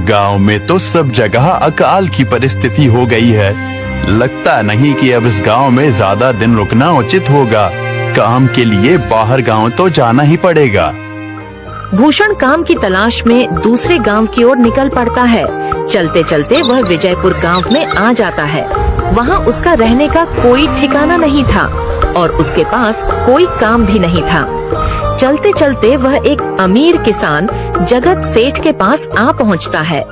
गांव में तो सब जगह अकाल की परिस्थिति हो गई है। लगता नहीं कि अब इस गांव में ज्यादा दिन रुकना उचित होगा। काम के लिए बाहर गांव तो जाना ही पड़ेगा। भूषण काम की तलाश में दूसरे गांव की ओर निकल पड़ता है। चलते चलते वह विजयपुर गांव में आ जाता है। वहां उसका रहने का कोई ठिकाना नहीं था और उसके पास कोई काम भी नहीं था। चलते चलते वह एक अमीर किसान जगत सेठ के पास आ पहुंचता है।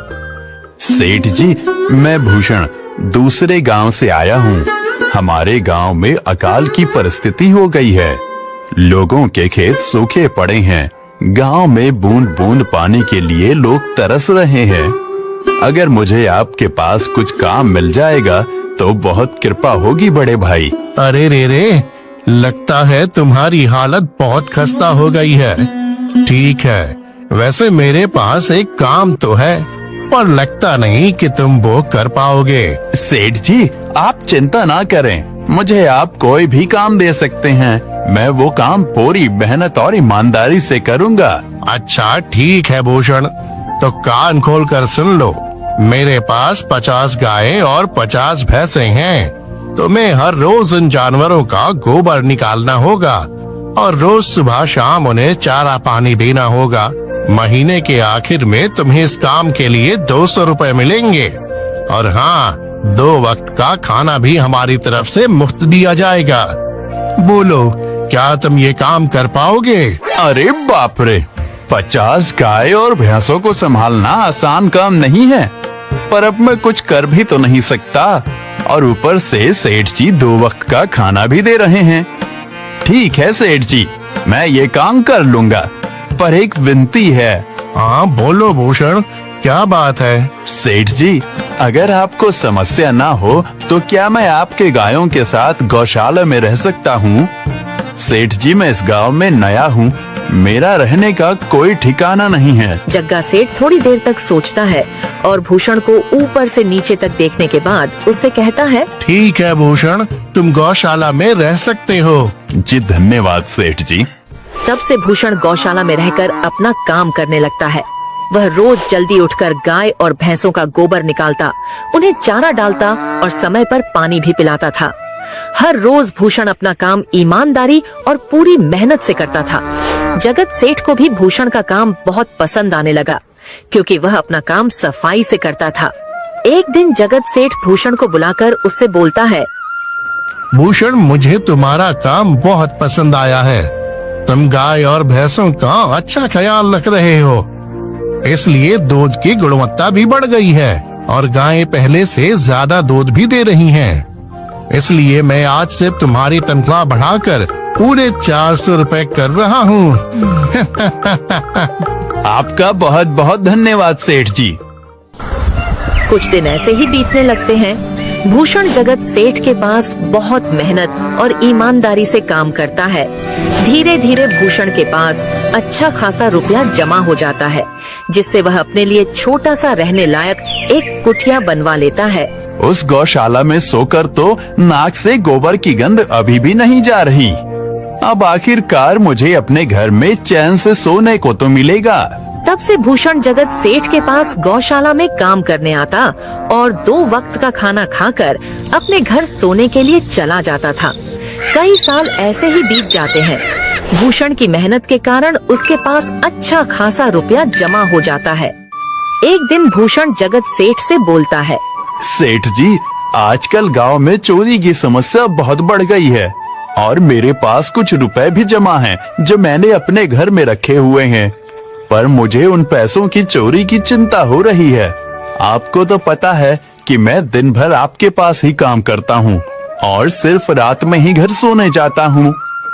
सेठ जी, मैं भूषण दूसरे गांव से आया हूँ। हमारे गांव में अकाल की परिस्थिति हो गई है। लोगों के खेत सूखे पड़े हैं। गांव में बूंद बूंद पानी के लिए लोग तरस रहे हैं। अगर मुझे आपके पास कुछ काम मिल जाएगा तो बहुत कृपा होगी बड़े भाई। अरे रे, लगता है तुम्हारी हालत बहुत खस्ता हो गई है। ठीक है, वैसे मेरे पास एक काम तो है, पर लगता नहीं कि तुम वो कर पाओगे। सेठ जी, आप चिंता ना करें। मुझे आप कोई भी काम दे सकते हैं। मैं वो काम पूरी मेहनत और ईमानदारी से करूँगा। अच्छा ठीक है भूषण, तो कान खोल कर सुन लो। मेरे पास 50 गायें और 50 भैंसे हैं। तुम्हें हर रोज इन जानवरों का गोबर निकालना होगा और रोज सुबह शाम उन्हें चारा पानी देना होगा। महीने के आखिर में तुम्हें इस काम के लिए 200 रुपए मिलेंगे। और हाँ, 2 वक्त का खाना भी हमारी तरफ से मुफ्त दिया जाएगा। बोलो, क्या तुम ये काम कर पाओगे? अरे बाप रे, 50 गाय और भैंसों को संभालना आसान काम नहीं है। पर अब मैं कुछ कर भी तो नहीं सकता और ऊपर से सेठ जी 2 वक्त का खाना भी दे रहे हैं। ठीक है सेठ जी, मैं ये काम कर लूंगा, पर एक विनती है। हाँ बोलो भूषण, क्या बात है? सेठ जी, अगर आपको समस्या ना हो तो क्या मैं आपके गायों के साथ गौशाला में रह सकता हूँ? सेठ जी, मैं इस गांव में नया हूँ। मेरा रहने का कोई ठिकाना नहीं है। जग्गा सेठ थोड़ी देर तक सोचता है और भूषण को ऊपर से नीचे तक देखने के बाद उससे कहता है, ठीक है भूषण, तुम गौशाला में रह सकते हो। जी धन्यवाद सेठ जी। तब से भूषण गौशाला में रहकर अपना काम करने लगता है। वह रोज जल्दी उठकर गाय और भैंसों का गोबर निकालता, उन्हें चारा डालता और समय पर पानी भी पिलाता था। हर रोज भूषण अपना काम ईमानदारी और पूरी मेहनत से करता था। जगत सेठ को भी भूषण का काम बहुत पसंद आने लगा, क्योंकि वह अपना काम सफाई से करता था। एक दिन जगत सेठ भूषण को बुलाकर उससे बोलता है, भूषण, मुझे तुम्हारा काम बहुत पसंद आया है। तुम गाय और भैंसों का अच्छा ख्याल रख रहे हो, इसलिए दूध की गुणवत्ता भी बढ़ गई है और गायें पहले से ज्यादा दूध भी दे रही हैं। इसलिए मैं आज से तुम्हारी तनख्वाह बढ़ाकर पूरे 400 रुपए कर रहा हूँ। आपका बहुत बहुत धन्यवाद सेठ जी। कुछ दिन ऐसे ही बीतने लगते हैं। भूषण जगत सेठ के पास बहुत मेहनत और ईमानदारी से काम करता है। धीरे धीरे भूषण के पास अच्छा खासा रुपया जमा हो जाता है, जिससे वह अपने लिए छोटा सा रहने लायक एक कुटिया बनवा लेता है। उस गौशाला में सोकर तो नाक से गोबर की गंध अभी भी नहीं जा रही। अब आखिरकार मुझे अपने घर में चैन से सोने को तो मिलेगा। तब से भूषण जगत सेठ के पास गौशाला में काम करने आता और 2 वक्त का खाना खाकर अपने घर सोने के लिए चला जाता था। कई साल ऐसे ही बीत जाते हैं। भूषण की मेहनत के कारण उसके पास अच्छा खासा रुपया जमा हो जाता है। एक दिन भूषण जगत सेठ से बोलता है, सेठ जी, आजकल गांव में चोरी की समस्या बहुत बढ़ गई है और मेरे पास कुछ रुपए भी जमा हैं जो मैंने अपने घर में रखे हुए हैं, पर मुझे उन पैसों की चोरी की चिंता हो रही है। आपको तो पता है कि मैं दिन भर आपके पास ही काम करता हूँ और सिर्फ रात में ही घर सोने जाता हूँ,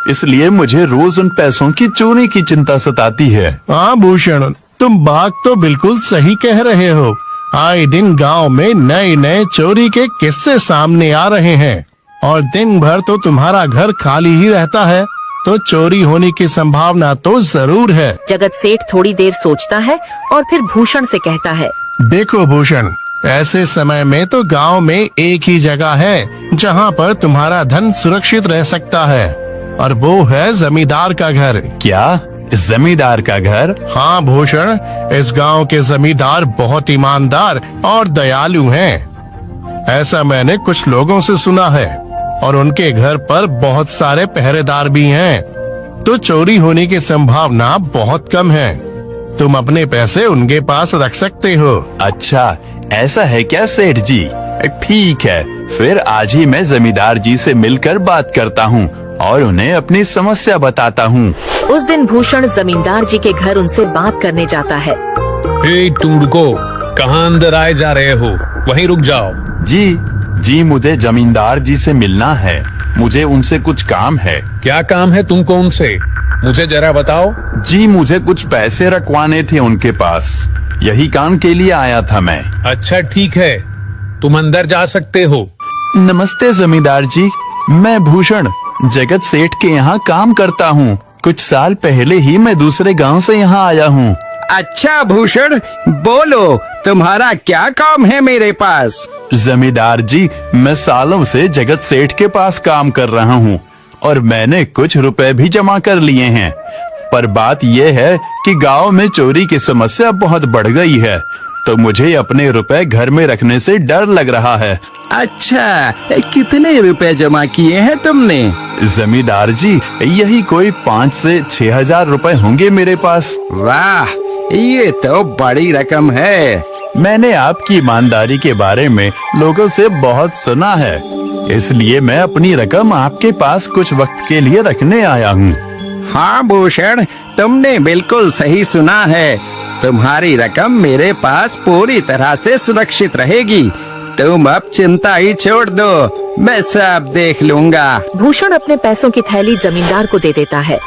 इसलिए मुझे रोज उन पैसों की चोरी की चिंता सताती है। हाँ भूषण, तुम बात तो बिल्कुल सही कह रहे हो। आए दिन गांव में नए नए चोरी के किस्से सामने आ रहे हैं और दिन भर तो तुम्हारा घर खाली ही रहता है, तो चोरी होने की संभावना तो जरूर है। जगत सेठ थोड़ी देर सोचता है और फिर भूषण से कहता है, देखो भूषण, ऐसे समय में तो गांव में एक ही जगह है जहां पर तुम्हारा धन सुरक्षित रह सकता है, और वो है जमींदार का घर। क्या जमींदार का घर? हाँ भूषण, इस गांव के जमींदार बहुत ईमानदार और दयालु हैं। ऐसा मैंने कुछ लोगों से सुना है और उनके घर पर बहुत सारे पहरेदार भी हैं, तो चोरी होने की संभावना बहुत कम है। तुम अपने पैसे उनके पास रख सकते हो। अच्छा, ऐसा है क्या सेठ जी? ठीक है, फिर आज ही मैं जमींदार जी से मिलकर बात करता हूँ और उन्हें अपनी समस्या बताता हूँ। उस दिन भूषण जमींदार जी के घर उनसे बात करने जाता है। तुम रुको, कहाँ अंदर आए जा रहे हो? वहीं रुक जाओ। जी, मुझे जमींदार जी से मिलना है। मुझे उनसे कुछ काम है। क्या काम है तुमको उनसे? मुझे जरा बताओ। जी, मुझे कुछ पैसे रखवाने थे उनके पास, यही काम के लिए आया था मैं। अच्छा ठीक है, तुम अंदर जा सकते हो। नमस्ते जमींदार जी, मैं भूषण जगत सेठ के यहाँ काम करता हूँ। कुछ साल पहले ही मैं दूसरे गांव से यहाँ आया हूँ। अच्छा भूषण, बोलो तुम्हारा क्या काम है मेरे पास? जमींदार जी, मैं सालों से जगत सेठ के पास काम कर रहा हूँ और मैंने कुछ रुपए भी जमा कर लिए हैं, पर बात यह है कि गांव में चोरी की समस्या बहुत बढ़ गई है, तो मुझे अपने रुपए घर में रखने से डर लग रहा है। अच्छा, कितने रुपए जमा किए हैं तुमने? जमींदार जी, यही कोई 5 से 6 हजार रुपए होंगे मेरे पास। वाह, ये तो बड़ी रकम है। मैंने आपकी ईमानदारी के बारे में लोगों से बहुत सुना है, इसलिए मैं अपनी रकम आपके पास कुछ वक्त के लिए रखने आया हूँ। हाँ भूषण, तुमने बिल्कुल सही सुना है। तुम्हारी रकम मेरे पास पूरी तरह से सुरक्षित रहेगी। तुम अब चिंता ही छोड़ दो, मैं सब देख लूंगा। भूषण अपने पैसों की थैली जमींदार को दे देता है।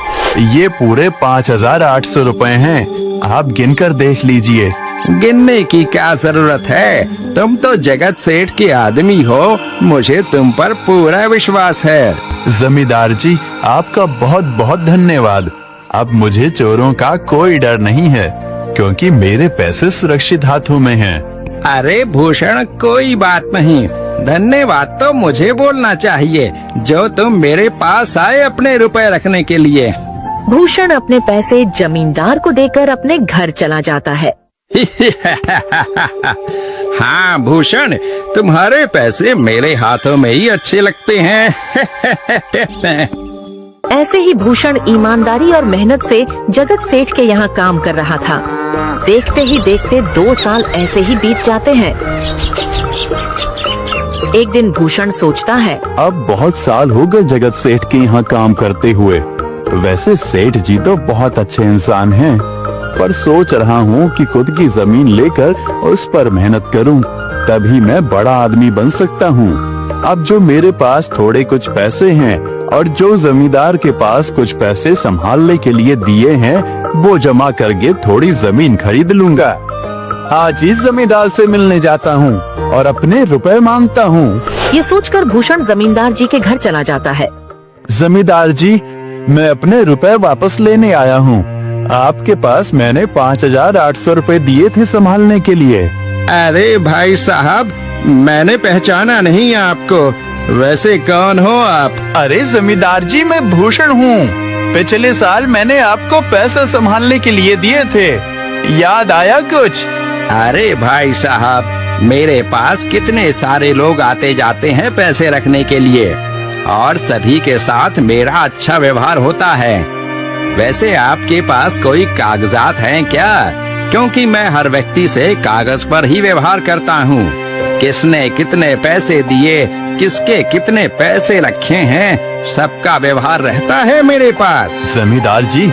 ये पूरे 5,800 रुपए हैं, आप गिनकर देख लीजिए। गिनने की क्या जरूरत है? तुम तो जगत सेठ के आदमी हो, मुझे तुम पर पूरा विश्वास है। जमींदार जी, आपका बहुत बहुत धन्यवाद। अब मुझे चोरों का कोई डर नहीं है, क्योंकि मेरे पैसे सुरक्षित हाथों में हैं। अरे भूषण, कोई बात नहीं, धन्यवाद तो मुझे बोलना चाहिए, जो तुम मेरे पास आए अपने रुपए रखने के लिए। भूषण अपने पैसे जमींदार को देकर अपने घर चला जाता है। हाँ भूषण, तुम्हारे पैसे मेरे हाथों में ही अच्छे लगते हैं। ऐसे ही भूषण ईमानदारी और मेहनत से जगत सेठ के यहाँ काम कर रहा था। देखते ही देखते 2 साल ऐसे ही बीत जाते हैं। एक दिन भूषण सोचता है, अब बहुत साल हो गए जगत सेठ के यहाँ काम करते हुए। वैसे सेठ जी तो बहुत अच्छे इंसान हैं, पर सोच रहा हूँ कि खुद की जमीन लेकर उस पर मेहनत करूँ, तभी मैं बड़ा आदमी बन सकता हूँ। अब जो मेरे पास थोड़े कुछ पैसे हैं और जो जमींदार के पास कुछ पैसे संभालने के लिए दिए हैं, वो जमा करके थोड़ी जमीन खरीद लूंगा। आज ही जमींदार से मिलने जाता हूँ और अपने रुपए मांगता हूँ। ये सोचकर भूषण जमींदार जी के घर चला जाता है। जमींदार जी, मैं अपने रुपए वापस लेने आया हूँ। आपके पास मैंने 5,800 रुपए दिए थे संभालने के लिए। अरे भाई साहब, मैंने पहचाना नहीं आपको, वैसे कौन हो आप? अरे जमींदार जी, मैं भूषण हूँ। पिछले साल मैंने आपको पैसे संभालने के लिए दिए थे, याद आया कुछ? अरे भाई साहब, मेरे पास कितने सारे लोग आते जाते हैं पैसे रखने के लिए, और सभी के साथ मेरा अच्छा व्यवहार होता है। वैसे आपके पास कोई कागजात हैं क्या? क्योंकि मैं हर व्यक्ति से कागज पर ही व्यवहार करता हूँ। किसने कितने पैसे दिए, किसके कितने पैसे रखे हैं, सबका व्यवहार रहता है मेरे पास। जमींदार जी,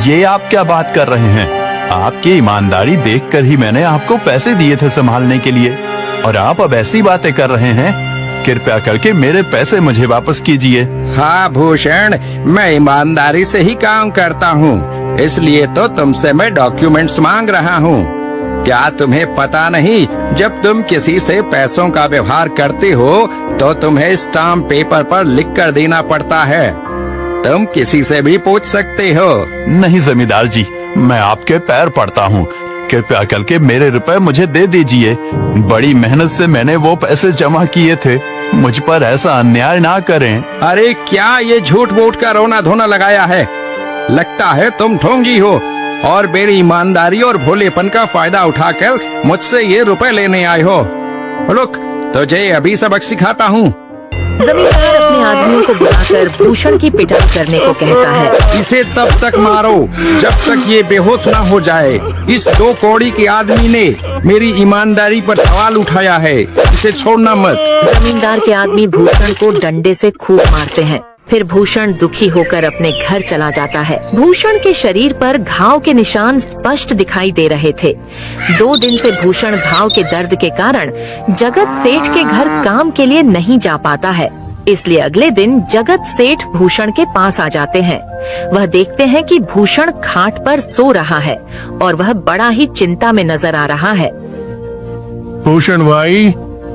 ये आप क्या बात कर रहे हैं? आपकी ईमानदारी देखकर ही मैंने आपको पैसे दिए थे संभालने के लिए, और आप अब ऐसी बातें कर रहे हैं। कृपया करके मेरे पैसे मुझे वापस कीजिए। हाँ भूषण, मैं ईमानदारी से ही काम करता हूँ, इसलिए तो तुमसे मैं डॉक्यूमेंट्स मांग रहा हूँ। क्या तुम्हें पता नहीं, जब तुम किसी से पैसों का व्यवहार करते हो तो तुम्हें स्टाम्प पेपर पर लिख कर देना पड़ता है। तुम किसी से भी पूछ सकते हो। नहीं जमींदार जी, मैं आपके पैर पड़ता हूँ, कृपया करके मेरे रुपए मुझे दे दीजिए। बड़ी मेहनत से मैंने वो पैसे जमा किए थे, मुझ पर ऐसा अन्याय ना करें। अरे क्या ये झूठ मूठ का रोना धोना लगाया है? लगता है तुम ढोंगी हो और मेरी ईमानदारी और भोलेपन का फायदा उठाकर मुझसे ये रुपए लेने आए हो। रुक, तुझे अभी सबक सिखाता हूँ। जमींदार अपने आदमियों को बुलाकर भूषण की पिटाई करने को कहता है। इसे तब तक मारो जब तक ये बेहोश ना हो जाए। इस 2 कौड़ी के आदमी ने मेरी ईमानदारी पर सवाल उठाया है, इसे छोड़ना मत। जमींदार के आदमी भूषण को डंडे से खूब मारते हैं। फिर भूषण दुखी होकर अपने घर चला जाता है। भूषण के शरीर पर घाव के निशान स्पष्ट दिखाई दे रहे थे। 2 दिन से भूषण घाव के दर्द के कारण जगत सेठ के घर काम के लिए नहीं जा पाता है। इसलिए अगले दिन जगत सेठ भूषण के पास आ जाते हैं। वह देखते हैं कि भूषण खाट पर सो रहा है और वह बड़ा ही चिंता में नजर आ रहा है। भूषण भाई,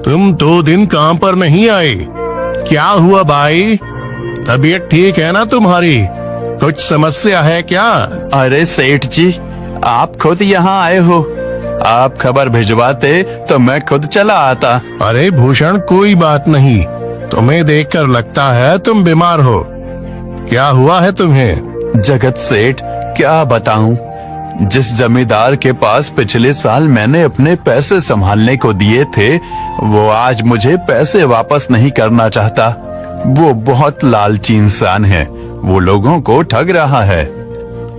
तुम 2 दिन काम पर नहीं आए, क्या हुआ भाई? तबीयत ठीक है ना तुम्हारी? कुछ समस्या है क्या? अरे सेठ जी, आप खुद यहाँ आए हो। आप खबर भिजवाते तो मैं खुद चला आता। अरे भूषण, कोई बात नहीं, तुम्हें देखकर लगता है तुम बीमार हो। क्या हुआ है तुम्हें? जगत सेठ, क्या बताऊं, जिस जमींदार के पास पिछले साल मैंने अपने पैसे संभालने को दिए थे, वो आज मुझे पैसे वापस नहीं करना चाहता। वो बहुत लालची इंसान है, वो लोगों को ठग रहा है।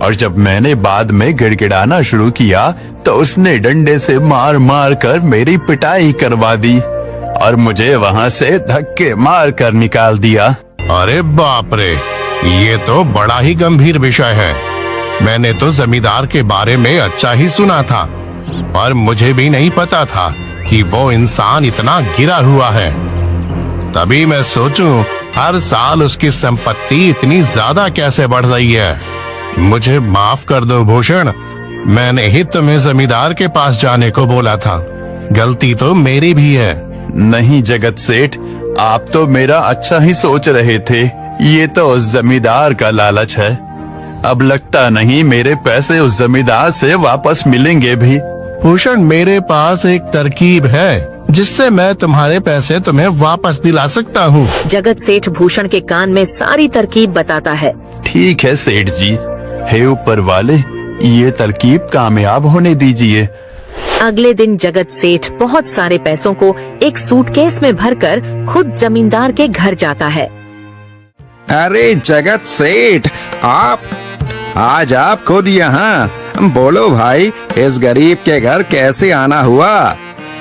और जब मैंने बाद में गिड़गिड़ाना शुरू किया तो उसने डंडे से मार मार कर मेरी पिटाई करवा दी और मुझे वहाँ से धक्के मार कर निकाल दिया। अरे बाप रे, ये तो बड़ा ही गंभीर विषय है। मैंने तो जमींदार के बारे में अच्छा ही सुना था, पर मुझे भी नहीं पता था कि वो इंसान इतना गिरा हुआ है। तभी मैं सोचूं, हर साल उसकी संपत्ति इतनी ज्यादा कैसे बढ़ रही है। मुझे माफ कर दो भूषण, मैंने ही तुम्हें जमींदार के पास जाने को बोला था। गलती तो मेरी भी है। नहीं जगत सेठ, आप तो मेरा अच्छा ही सोच रहे थे। ये तो उस जमींदार का लालच है। अब लगता नहीं मेरे पैसे उस जमींदार से वापस मिलेंगे भी। भूषण, मेरे पास एक तरकीब है जिससे मैं तुम्हारे पैसे तुम्हें वापस दिला सकता हूँ। जगत सेठ भूषण के कान में सारी तरकीब बताता है। ठीक है सेठ जी, हे ऊपर वाले, ये तरकीब कामयाब होने दीजिए। अगले दिन जगत सेठ बहुत सारे पैसों को एक सूटकेस में भरकर खुद जमींदार के घर जाता है। अरे जगत सेठ, आज आप खुद यहाँ? बोलो भाई, इस गरीब के घर कैसे आना हुआ?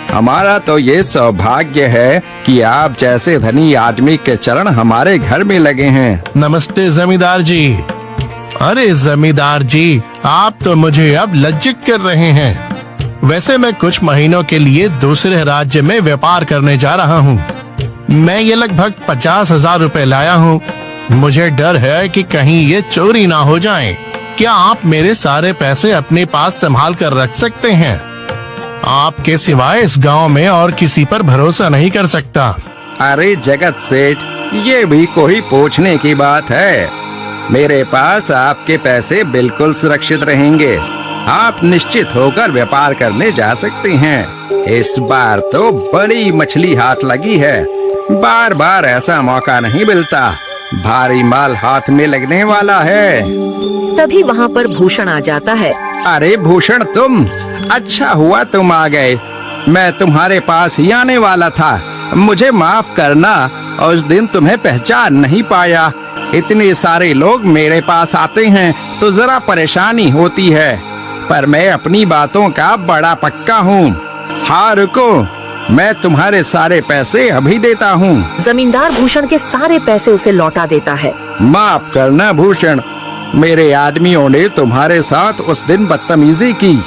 हमारा तो ये सौभाग्य है कि आप जैसे धनी आदमी के चरण हमारे घर में लगे हैं। नमस्ते जमींदार जी। अरे जमींदार जी, आप तो मुझे अब लज्जित कर रहे हैं। वैसे मैं कुछ महीनों के लिए दूसरे राज्य में व्यापार करने जा रहा हूँ। मैं ये लगभग 50,000 रुपए लाया हूँ। मुझे डर है कि कहीं ये चोरी ना हो जाए। क्या आप मेरे सारे पैसे अपने पास संभाल कर रख सकते हैं? आपके सिवाय इस गांव में और किसी पर भरोसा नहीं कर सकता। अरे जगत सेठ, ये भी कोई पूछने की बात है? मेरे पास आपके पैसे बिल्कुल सुरक्षित रहेंगे। आप निश्चित होकर व्यापार करने जा सकते हैं। इस बार तो बड़ी मछली हाथ लगी है। बार बार ऐसा मौका नहीं मिलता। भारी माल हाथ में लगने वाला है। तभी वहाँ पर भूषण आ जाता है। अरे भूषण, तुम? अच्छा हुआ तुम आ गए। मैं तुम्हारे पास ही आने वाला था। मुझे माफ करना, उस दिन तुम्हें पहचान नहीं पाया। इतने सारे लोग मेरे पास आते हैं तो जरा परेशानी होती है, पर मैं अपनी बातों का बड़ा पक्का हूँ। हाँ रुको, मैं तुम्हारे सारे पैसे अभी देता हूँ। जमींदार भूषण के सारे पैसे उसे लौटा देता है। माफ करना भूषण, मेरे आदमियों ने तुम्हारे साथ उस दिन बदतमीजी की।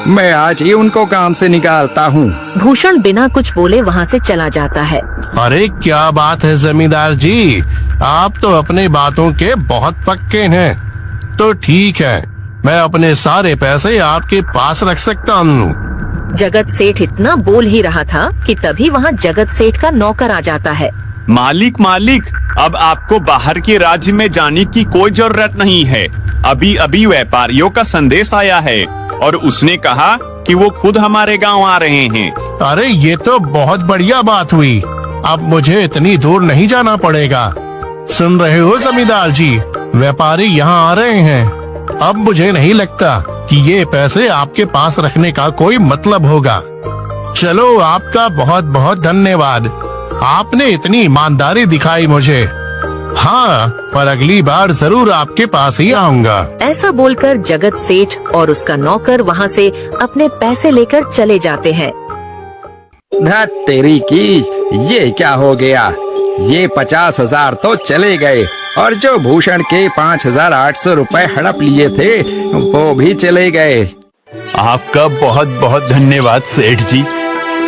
मैं आज ही उनको काम से निकालता हूँ। भूषण बिना कुछ बोले वहाँ से चला जाता है। अरे क्या बात है जमींदार जी, आप तो अपने बातों के बहुत पक्के हैं। तो ठीक है, मैं अपने सारे पैसे आपके पास रख सकता हूँ। जगत सेठ इतना बोल ही रहा था कि तभी वहाँ जगत सेठ का नौकर आ जाता है। मालिक, अब आपको बाहर के राज्य में जाने की कोई जरूरत नहीं है। अभी अभी व्यापारियों का संदेश आया है और उसने कहा कि वो खुद हमारे गांव आ रहे हैं। अरे ये तो बहुत बढ़िया बात हुई। अब मुझे इतनी दूर नहीं जाना पड़ेगा। सुन रहे हो जमींदार जी, व्यापारी यहाँ आ रहे हैं। अब मुझे नहीं लगता कि ये पैसे आपके पास रखने का कोई मतलब होगा। चलो, आपका बहुत बहुत धन्यवाद। आपने इतनी ईमानदारी दिखाई मुझे। हाँ, पर अगली बार जरूर आपके पास ही आऊंगा। ऐसा बोलकर जगत सेठ और उसका नौकर वहाँ से अपने पैसे लेकर चले जाते हैं। धत तेरी की, ये क्या हो गया? ये 50,000 तो चले गए और जो भूषण के 5,800 रुपए हड़प लिए थे वो भी चले गए। आपका बहुत बहुत धन्यवाद सेठ जी।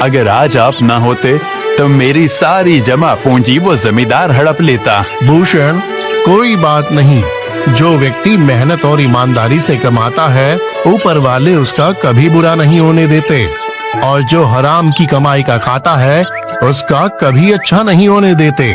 अगर आज आप ना होते तो मेरी सारी जमा पूंजी वो जमींदार हड़प लेता। भूषण, कोई बात नहीं। जो व्यक्ति मेहनत और ईमानदारी से कमाता है, ऊपर वाले उसका कभी बुरा नहीं होने देते, और जो हराम की कमाई का खाता है उसका कभी अच्छा नहीं होने देते।